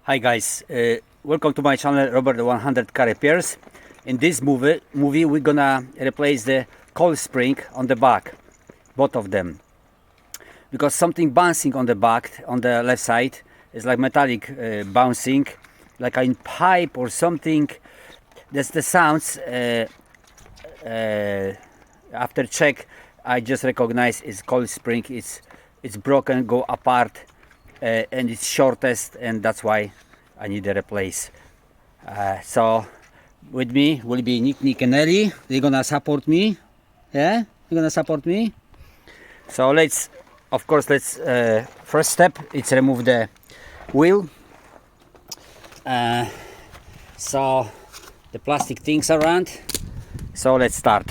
Hi guys, welcome to my channel Robert 100 Car Repairs. In this movie we're gonna replace the coil spring on the back, both of them, because something bouncing on the back on the left side is like metallic bouncing, like in pipe or something. That's the sounds. After check, I just recognize it's coil spring. It's broken, go apart. And it's shortest, and that's why I need to replace. So with me will be Nick and Ellie. They're gonna support me. Yeah, you're gonna support me. So let's first step, it's remove the wheel. So the plastic things around. So let's start.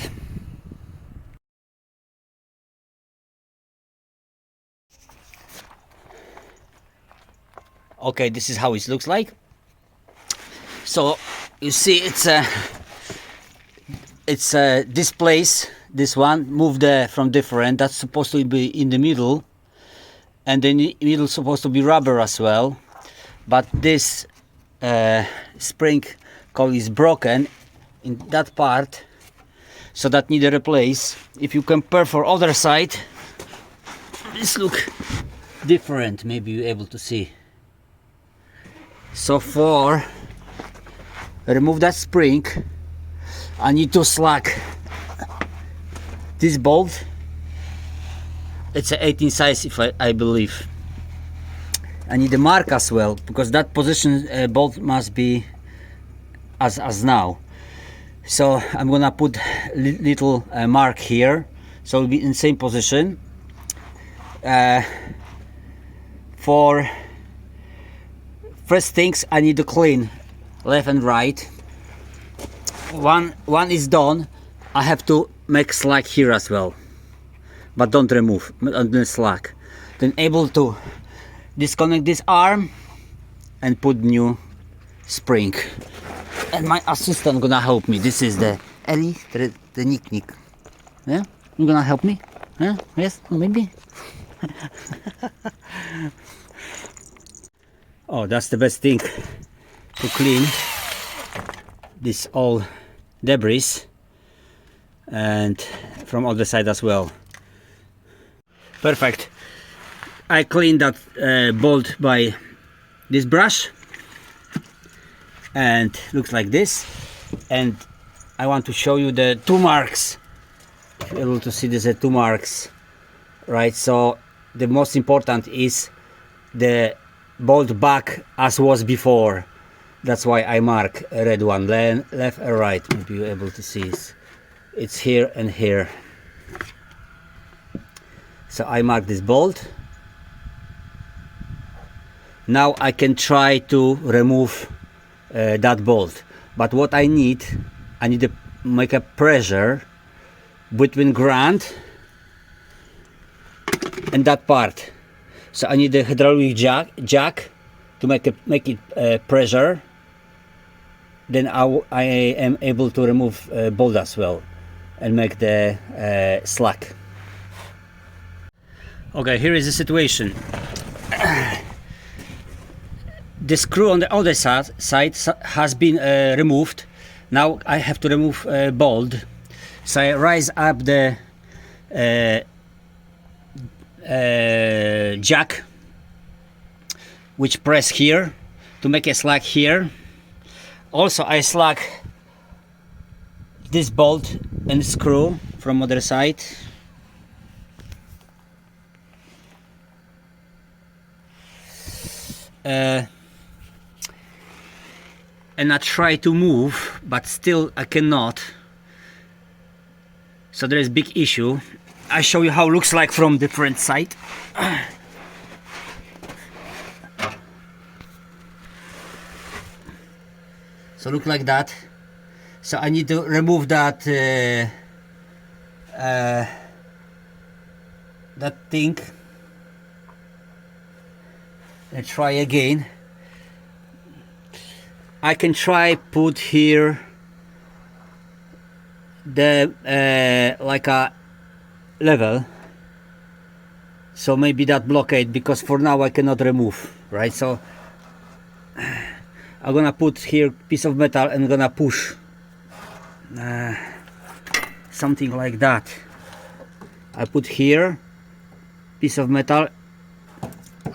Okay, this is how it looks like. So you see, it's this place, this one moved from different. That's supposed to be in the middle, and the middle supposed to be rubber as well. But this spring coil is broken in that part, so that need a replace. If you compare for other side, this look different. Maybe you're able to see. So for remove that spring, I need to slack this bolt. It's an 18 size, if I believe. I need a mark as well, because that position bolt must be as now. So I'm gonna put little mark here, so it'll be in same position. For first things, I need to clean left and right. One is done. I have to make slack here as well, but don't remove, don't slack. Then able to disconnect this arm and put new spring. And my assistant gonna help me. This is the Ellie, the Nick. Yeah, you gonna help me? Yeah, yes, maybe. Oh, that's the best thing to clean this all debris, and from other side as well. Perfect. I cleaned that bolt by this brush, and looks like this. And I want to show you the two marks. You're able to see there's two marks, right? So the most important is the bolt back as was before. That's why I mark a red one, left and right. Maybe you're able to see it's here and here. So I mark this bolt. Now I can try to remove that bolt, but what I need to make a pressure between ground and that part. So I need a hydraulic jack to make it pressure. Then I am able to remove bolt as well and make the slack. Okay, here is the situation. The screw on the other side has been removed. Now I have to remove bolt. So I raise up the jack, which press here to make a slack here. Also I slack this bolt and screw from other side. And I try to move, but still I cannot. So there is big issue. I show you how it looks like from different side. So look like that. So I need to remove that that thing and try again. I can try put here the like a level, so maybe that blockade, because for now I cannot remove, right? So I'm gonna put here piece of metal and gonna push something like that. I put here piece of metal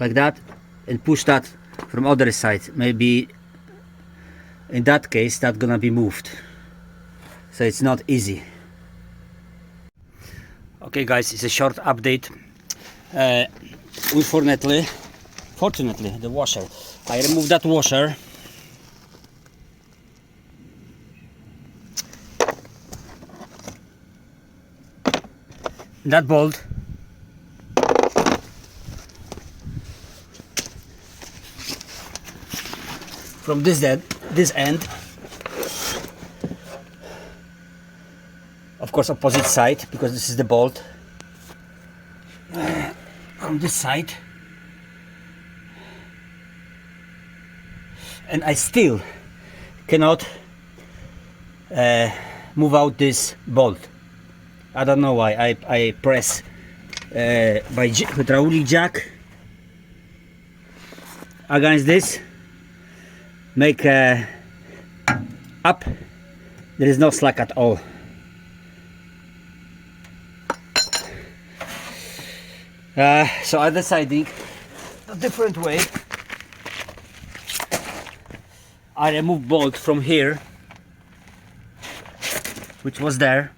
like that and push that from other side. Maybe in that case that's gonna be moved, so it's not easy. Okay guys, it's a short update. Fortunately the washer, I removed that washer. That bolt from this end, of course opposite side, because this is the bolt from this side, and I still cannot move out this bolt. I don't know why. I press by hydraulic jack against this, make up. There is no slack at all. So I decided a different way. I remove bolt from here, which was there.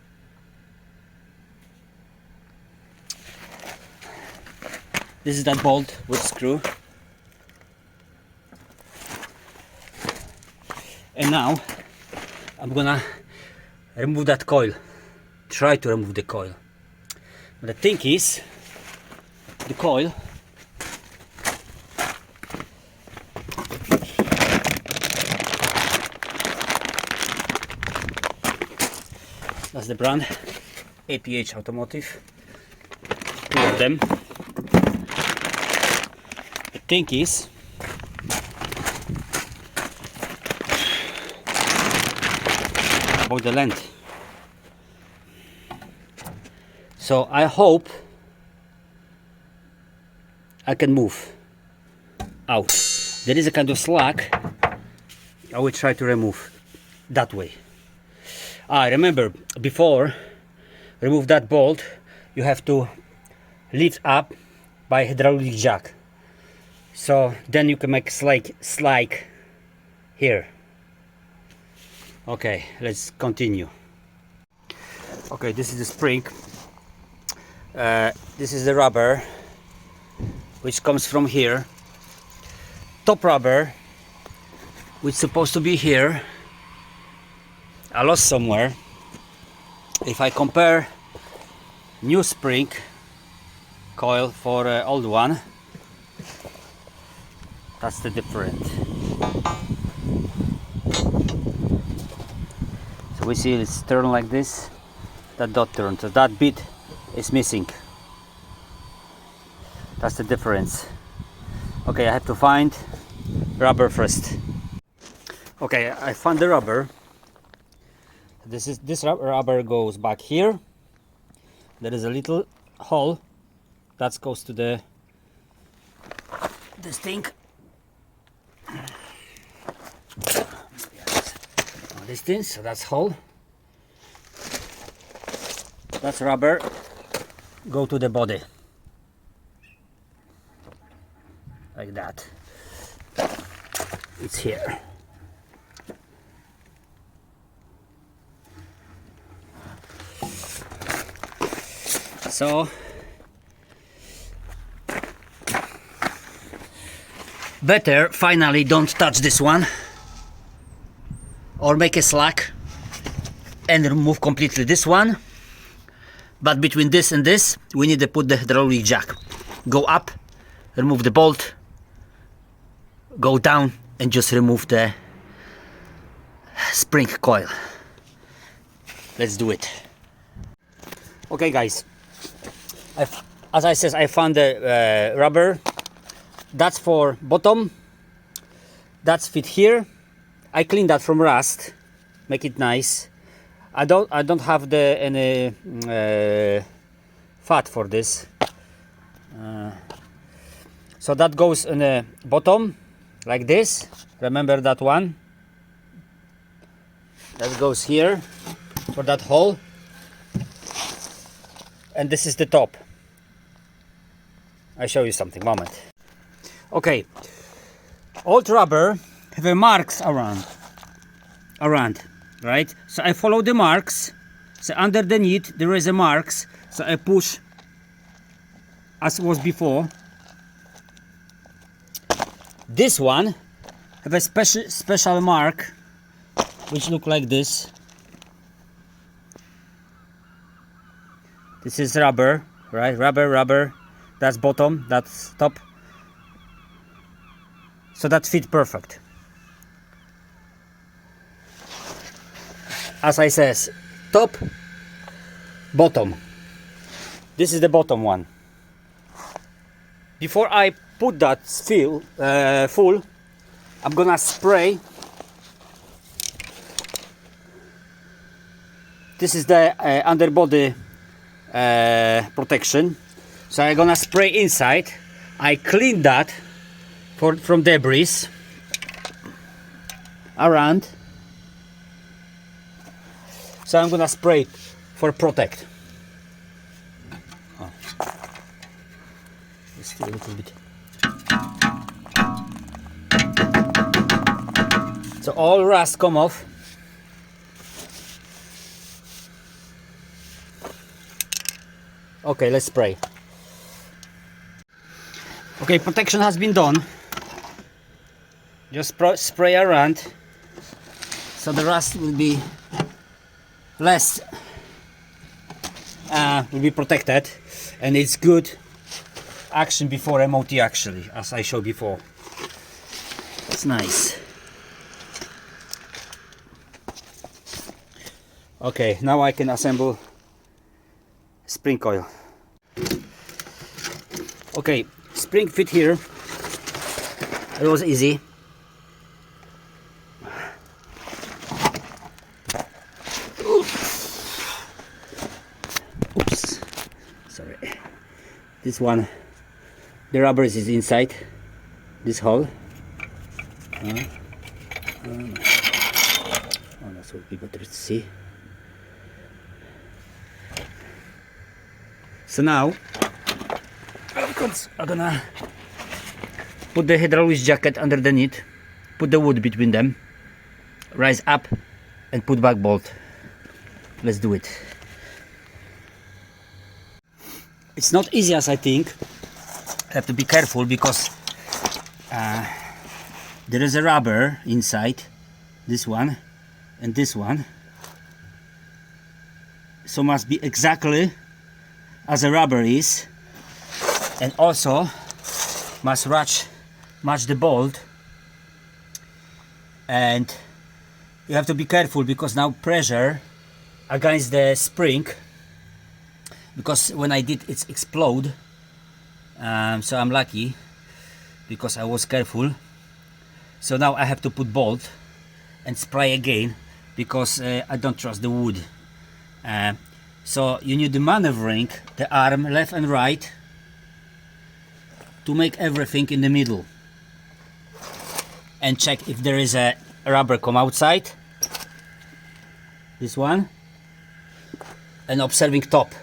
This is that bolt with screw. And now I'm gonna remove that coil. Try to remove the coil. But the thing is, the coil that's the brand, APH Automotive, 2 of them. The thing is, about the length. So I hope I can move out. There is a kind of slack. I will try to remove that way. Remember, before remove that bolt, you have to lift up by hydraulic jack. So then you can make slide here. Okay, let's continue. Okay, this is the spring. This is the rubber which comes from here. Top rubber, which is supposed to be here, I lost somewhere. If I compare new spring coil for old one, that's the difference. So we see it's turned like this, that dot turn, so that bit is missing. That's the difference. Okay, I have to find rubber first. Okay, I found the rubber. This rubber goes back here. There is a little hole that goes to this thing. This thing, so that's hole. That's rubber. Go to the body. Like that. It's here. So better finally don't touch this one or make a slack and remove completely this one, but between this and this we need to put the hydraulic jack. Go up, remove the bolt, go down and just remove the spring coil. Let's do it. Okay guys, as I said, I found the rubber. That's for bottom, that's fit here. I cleaned that from rust, make it nice. I don't have any fat for this, so that goes in the bottom. like this. Remember that one? That goes here for that hole. And this is the top. I show you something, moment. Okay, old rubber have a marks around, right? So I follow the marks. So underneath there is a marks. So I push as was before. This one have a special mark which look like this. This is rubber, right? Rubber. That's bottom, that's top. So that fit perfect. As I says, top, bottom. This is the bottom one. Before I put that full, I'm gonna spray. This is the underbody protection. So I'm gonna spray inside. I clean that from debris around. So I'm gonna spray it for protect. Oh. Still a little bit. So all rust come off. Okay, let's spray. Okay, protection has been done. Just spray around so the rust will be less, will be protected, and it's good action before MOT actually, as I showed before. It's nice. Okay, now I can assemble spring coil. Okay, spring fit here. It was easy. Oops, sorry. This one, the rubber is inside this hole. Oh, that would be better to see. So now I'm gonna put the hydraulic jacket underneath, put the wood between them, rise up and put back bolt. Let's do it. It's not easy as I think. I have to be careful because there is a rubber inside, this one and this one, so must be exactly as a rubber is, and also must match the bolt. And you have to be careful because now pressure against the spring, because when I did it explode. So I'm lucky because I was careful. So now I have to put bolt and spray again because I don't trust the wood. So you need the maneuvering the arm left and right to make everything in the middle, and check if there is a rubber come outside, this one, and observing top.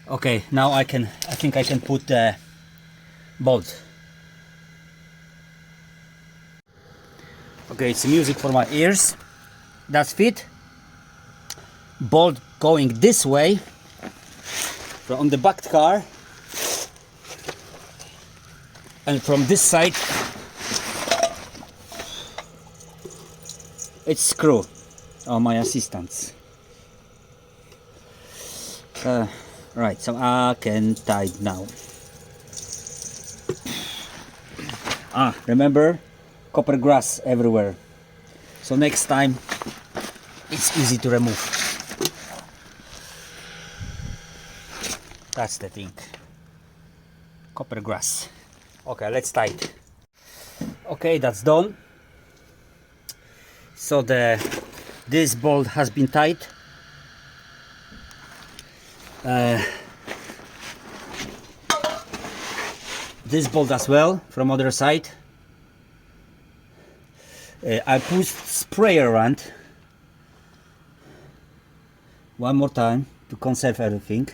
Okay, now I think I can put the bolt. Okay, it's music for my ears. That's fit. Bolt going this way from the back car, and from this side it's screw. Oh, my assistants. Right, so I can tie it now. Remember, copper grass everywhere, so next time it's easy to remove. That's the thing. Copper grass. Okay, let's tie it. Okay, that's done. So this bolt has been tied. This bolt as well from other side. I put spray around one more time to conserve everything.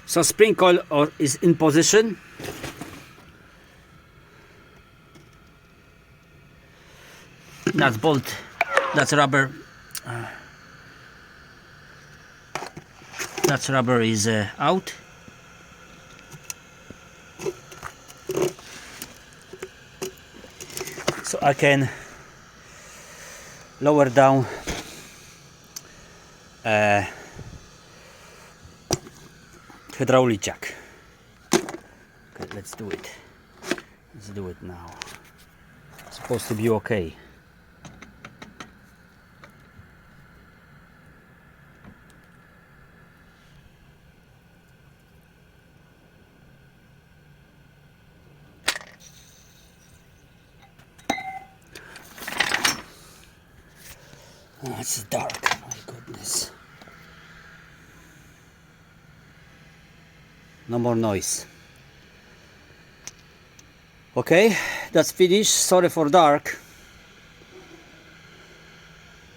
So spring coil is in position. That's bolt, that's rubber. That's rubber is out. So I can lower down hydraulic jack. Okay, let's do it. Let's do it now. It's supposed to be okay. Oh, it's dark, my goodness. No more noise. Okay, that's finished. Sorry for dark.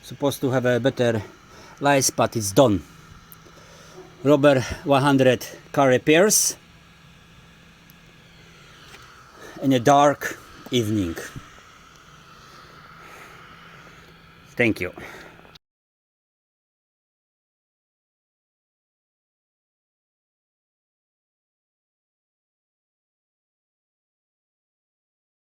Supposed to have a better light, but it's done. Rubber 100 car repairs in a dark evening. Thank you.